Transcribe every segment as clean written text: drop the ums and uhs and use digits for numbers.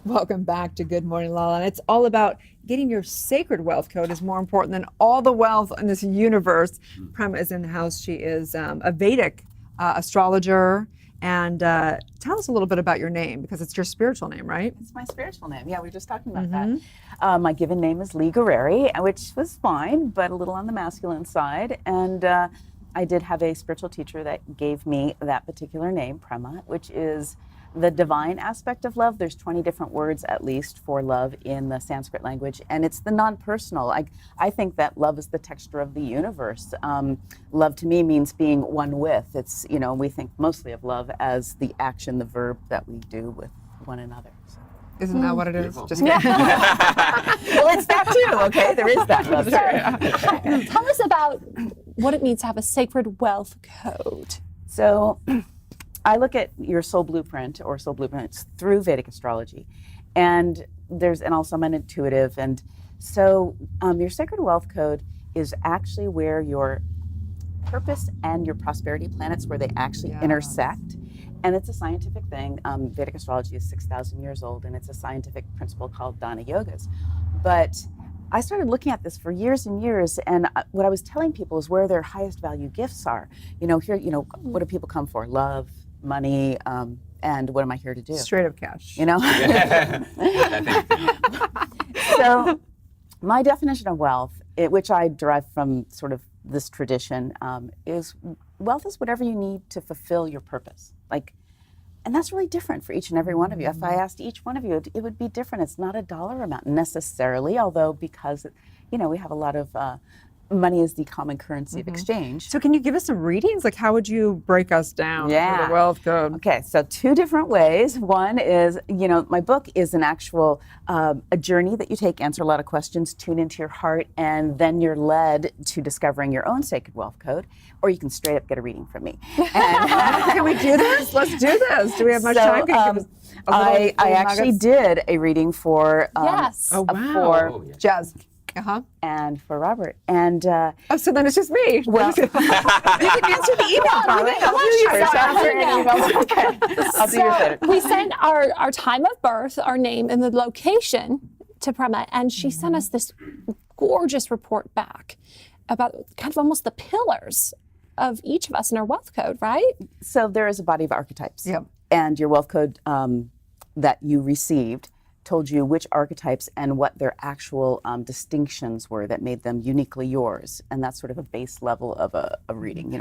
Welcome back to Good Morning LaLa. And it's all about getting your sacred wealth code is more important than all the wealth in this universe. Prema is in the house. She is a Vedic astrologer. And tell us a little bit about your name, because it's your spiritual name, right? It's my spiritual name. Yeah, we were just talking about that. My given name is Gurreri, which was fine, but a little on the masculine side. And I did have a spiritual teacher that gave me that particular name, Prema, which is the divine aspect of love. There's 20 different words at least for love in the Sanskrit language, and it's the non-personal. I think that love is the texture of the universe. Love to me means being one with. It's, we think mostly of love as the action, the verb that we do with one another. So. Isn't that what it is? Beautiful. Just kidding. Well, it's that too, okay? There is that love. Tell us about what it means to have a sacred wealth code. So I look at your soul blueprint or soul blueprints through Vedic astrology. And also I'm an intuitive. And so your sacred wealth code is actually where your purpose and your prosperity planets, where they actually intersect. And it's a scientific thing. Vedic astrology is 6,000 years old, and it's a scientific principle called Dana Yogas. But I started looking at this for years and years, and what I was telling people is where their highest value gifts are. What do people come for? Love, money, and what am I here to do? Straight up cash. So my definition of wealth, which I derive from sort of this tradition, is wealth is whatever you need to fulfill your purpose. And that's really different for each and every one of you. If I asked each one of you, it would be different. It's not a dollar amount necessarily, although because we have a lot of money is the common currency of exchange. So can you give us some readings? How would you break us down for the wealth code? Okay, so two different ways. One is, my book is an actual a journey that you take, answer a lot of questions, tune into your heart, and then you're led to discovering your own sacred wealth code, or you can straight up get a reading from me. And, can we do this? Let's do this. Do we have much time? Can you give us I actually did a reading for Oh, wow. Jazz. And for Robert. And so then it's just me. Well, you can answer the email, darling. I'll do yours. Okay. I'll do yours later. We sent our time of birth, our name, and the location to Prema, and she sent us this gorgeous report back about kind of almost the pillars of each of us in our wealth code, right? So there is a body of archetypes. Yep. And your wealth code that you received told you which archetypes and what their actual distinctions were that made them uniquely yours. And that's sort of a base level of a reading.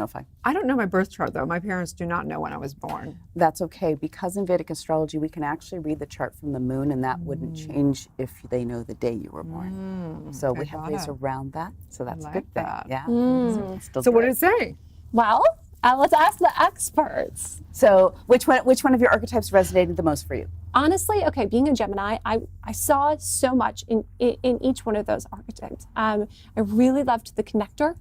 I don't know my birth chart, though. My parents do not know when I was born. That's okay, because in Vedic astrology, we can actually read the chart from the moon, and that wouldn't change if they know the day you were born. So we have ways around that. So that's a good thing. that. Yeah. So what did it say? Well, let's ask the experts. So which one of your archetypes resonated the most for you? Honestly, okay, being a Gemini, I saw so much in each one of those archetypes. I really loved the connector.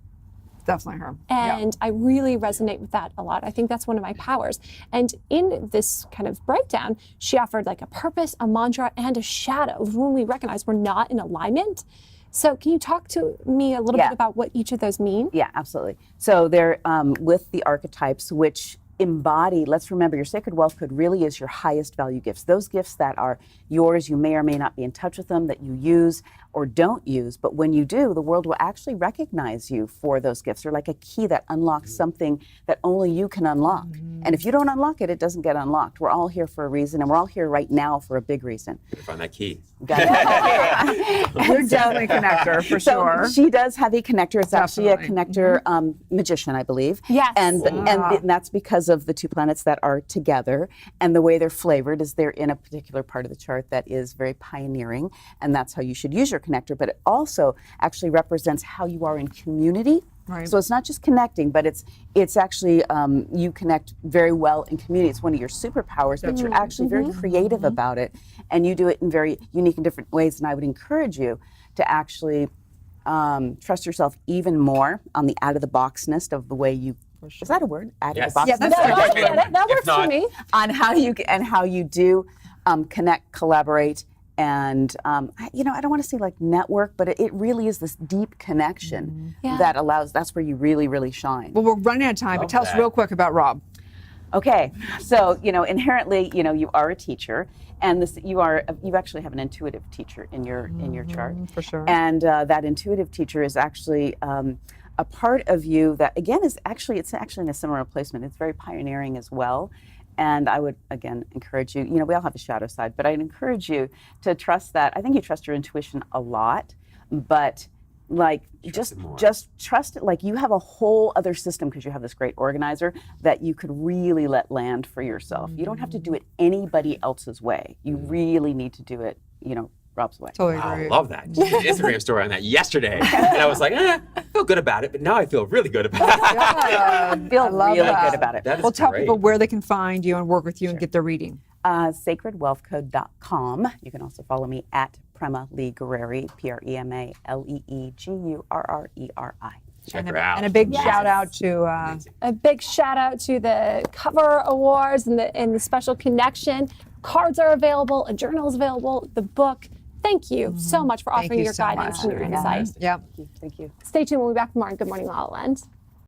Definitely her. And I really resonate with that a lot. I think that's one of my powers. And in this kind of breakdown, she offered a purpose, a mantra, and a shadow when we recognize we're not in alignment. So can you talk to me a little bit about what each of those mean? Yeah, absolutely. So they're with the archetypes, which embody, let's remember, your sacred wealth code really is your highest value gifts. Those gifts that are yours, you may or may not be in touch with them, that you use or don't use, but when you do, the world will actually recognize you for those gifts. They're like a key that unlocks something that only you can unlock. And if you don't unlock it, it doesn't get unlocked. We're all here for a reason, and we're all here right now for a big reason. Gotta find that key. You're definitely a connector, for sure. She does have a connector. It's actually a connector magician, I believe. Yes. And that's because of the two planets that are together, and the way they're flavored is they're in a particular part of the chart that is very pioneering, and that's how you should use your connector. But it also actually represents how you are in community. Right. So it's not just connecting, but it's actually you connect very well in community. It's one of your superpowers, but you're actually very creative about it, and you do it in very unique and different ways. And I would encourage you to actually trust yourself even more on the out-of-the-boxness of the way you. Is that a word? Out-of-the-box. Yeah, that works for me. On how you do connect, collaborate. And, I don't want to say network, but it really is this deep connection that allows, that's where you really, really shine. Well, we're running out of time, but tell us real quick about Rob. Okay, so inherently, you are a teacher, and you actually have an intuitive teacher in your chart, For sure. and that intuitive teacher is actually a part of you that again it's actually in a similar placement. It's very pioneering as well, and I would again encourage you. We all have a shadow side, but I'd encourage you to trust that. I think you trust your intuition a lot, but like just trust it, like you have a whole other system because you have this great organizer that you could really let land for yourself. You don't have to do it anybody else's way. You really need to do it Rob's way. Totally Wow, I agree. love that. Just did an Instagram story on that yesterday, and I was like, I feel good about it, but now I feel really good about it. Yeah, Feel I love really that. good about it. That is Well, tell great. people where they can find you and work with you and get their reading. Sacredwealthcode.com. You can also follow me at Prema Lee Gurreri, PremaLeeGurreri. Check her out. And a big Yes. shout out to A big shout out to the cover awards and the special connection. Cards are available, a journal is available, the book. Thank you so much for Thank offering you your so guidance much. and your insight. yeah. Thank you. Stay tuned. We'll be back tomorrow on Good Morning La La Land.